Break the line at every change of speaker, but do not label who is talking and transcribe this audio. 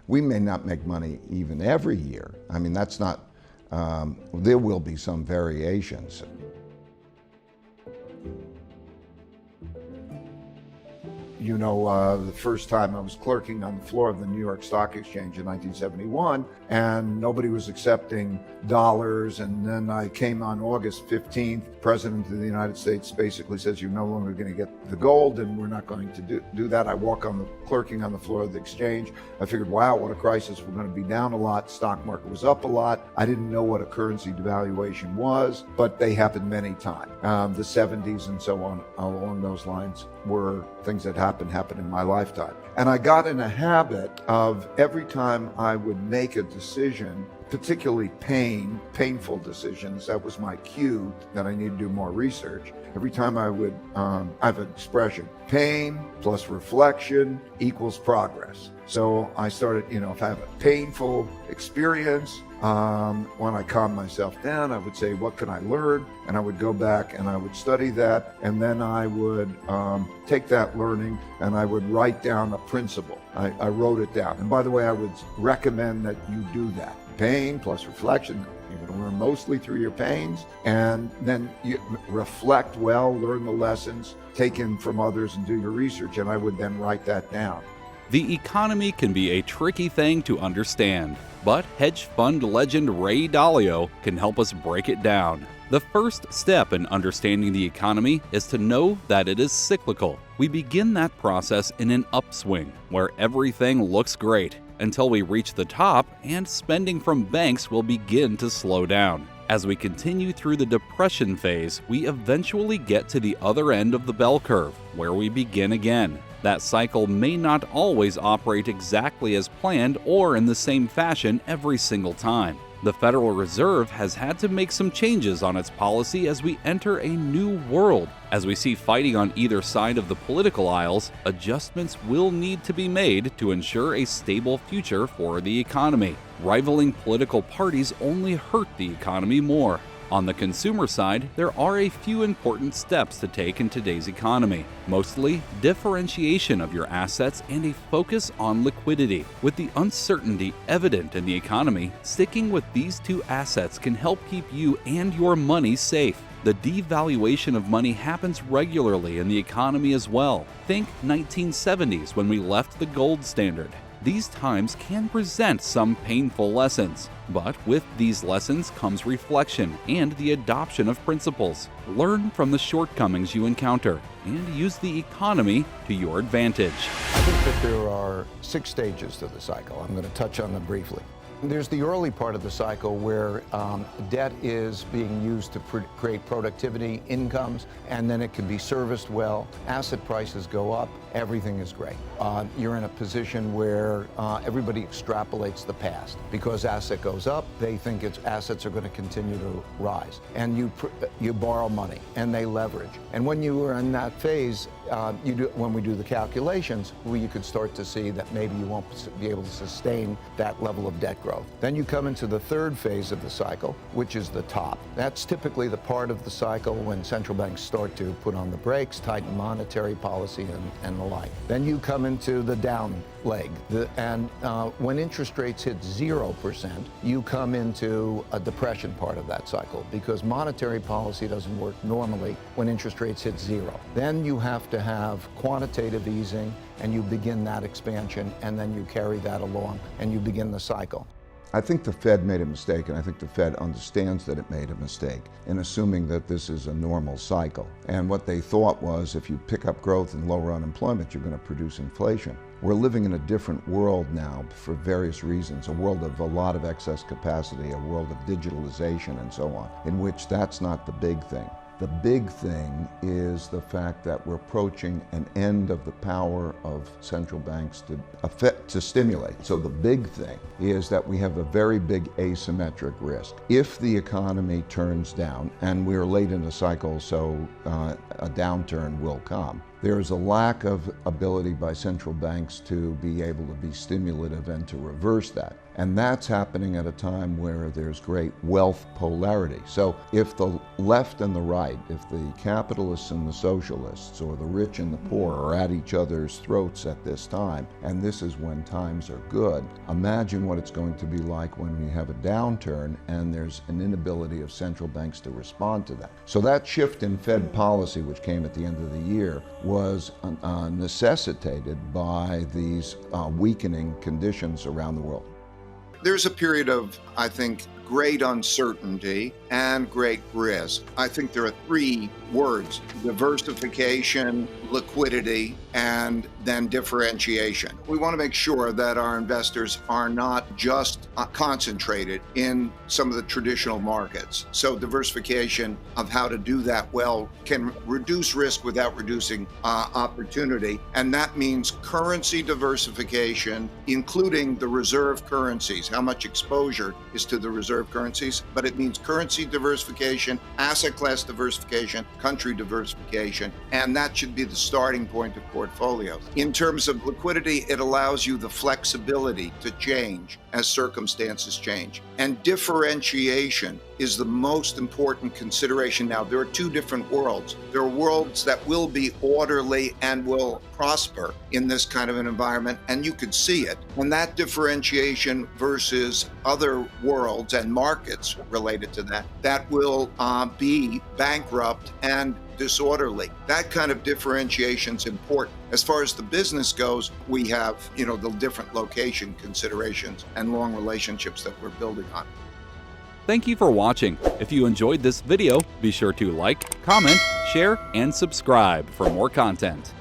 We may not make money even every year. I mean, that's not, there will be some variations. You know, the first time I was clerking on the floor of the New York Stock Exchange in 1971, and nobody was accepting dollars. And then I came on August 15th. The President of the United States basically says, you're no longer going to get the gold, and we're not going to do that. I walk on the clerking on the floor of the exchange. I figured, wow, what a crisis. We're going to be down a lot. Stock market was up a lot. I didn't know what a currency devaluation was, but they happened many times. The 70s and so on, along those lines, were things that happened in my lifetime. And I got in a habit of every time I would make a decision, particularly painful decisions, that was my cue that I need to do more research. Every time I would, I have an expression, pain plus reflection equals progress. So I started, if I have a painful experience, when I calmed myself down, I would say, what can I learn? And I would go back and I would study that. And then I would take that learning and I would write down a principle. I wrote it down. And by the way, I would recommend that you do that. Pain plus reflection. You're going to learn mostly through your pains, and then you reflect well, learn the lessons, take in from others, and do your research. And I would then write that down.
The economy can be a tricky thing to understand, but hedge fund legend Ray Dalio can help us break it down. The first step in understanding the economy is to know that it is cyclical. We begin that process in an upswing, where everything looks great, until we reach the top and spending from banks will begin to slow down. As we continue through the depression phase, we eventually get to the other end of the bell curve, where we begin again. That cycle may not always operate exactly as planned or in the same fashion every single time. The Federal Reserve has had to make some changes on its policy as we enter a new world. As we see fighting on either side of the political aisles, adjustments will need to be made to ensure a stable future for the economy. Rivaling political parties only hurt the economy more. On the consumer side, there are a few important steps to take in today's economy, mostly differentiation of your assets and a focus on liquidity. With the uncertainty evident in the economy, sticking with these two assets can help keep you and your money safe. The devaluation of money happens regularly in the economy as well. Think 1970s when we left the gold standard. These times can present some painful lessons, but with these lessons comes reflection and the adoption of principles. Learn from the shortcomings you encounter and use the economy to your advantage.
I think that there are 6 stages to the cycle. I'm going to touch on them briefly. There's the early part of the cycle where debt is being used to create productivity, incomes, and then it can be serviced well. Asset prices go up, everything is great. You're in a position where everybody extrapolates the past. Because asset goes up, they think its assets are going to continue to rise. And you borrow money, and they leverage. And when you are in that phase, when we do the calculations, you could start to see that maybe you won't be able to sustain that level of debt growth. Then you come into the third phase of the cycle, which is the top. That's typically the part of the cycle when central banks start to put on the brakes, tighten monetary policy, and the like. Then you come into the down leg. When interest rates hit 0%, you come into a depression part of that cycle because monetary policy doesn't work normally when interest rates hit 0. Then you have to have quantitative easing, and you begin that expansion, and then you carry that along, and you begin the cycle.
I think the Fed made a mistake, and I think the Fed understands that it made a mistake in assuming that this is a normal cycle. And what they thought was if you pick up growth and lower unemployment, you're going to produce inflation. We're living in a different world now for various reasons, a world of a lot of excess capacity, a world of digitalization and so on, in which that's not the big thing. The big thing is the fact that we're approaching an end of the power of central banks to stimulate. So the big thing is that we have a very big asymmetric risk. If the economy turns down, and we're late in the cycle, so
a downturn will come. There's a lack of ability by central banks to be able to be stimulative and to reverse that. And that's happening at a time where there's great wealth polarity. So if the left and the right, if the capitalists and the socialists, or the rich and the poor are at each other's throats at this time, and this is when times are good, imagine what it's going to be like when we have a downturn and there's an inability of central banks to respond to that. So that shift in Fed policy, which came at the end of the year, was necessitated by these weakening conditions around the world.
There's a period of, I think, great uncertainty and great risk. I think there are three words: diversification, liquidity, and then differentiation. We want to make sure that our investors are not just concentrated in some of the traditional markets. So diversification of how to do that well can reduce risk without reducing opportunity. And that means currency diversification, including the reserve currencies, how much exposure is to the reserve currencies, but it means currency diversification, asset class diversification, country diversification, and that should be the starting point of portfolios. In terms of liquidity, it allows you the flexibility to change as circumstances change. And differentiation is the most important consideration now. There are two different worlds. There are worlds that will be orderly and will prosper in this kind of an environment, and you could see it. And that differentiation versus other worlds and markets related to that, that will be bankrupt and disorderly. That kind of differentiation is important. As far as the business goes, we have, the different location considerations and long relationships that we're building on.
Thank you for watching. If you enjoyed this video, be sure to like, comment, share, and subscribe for more content.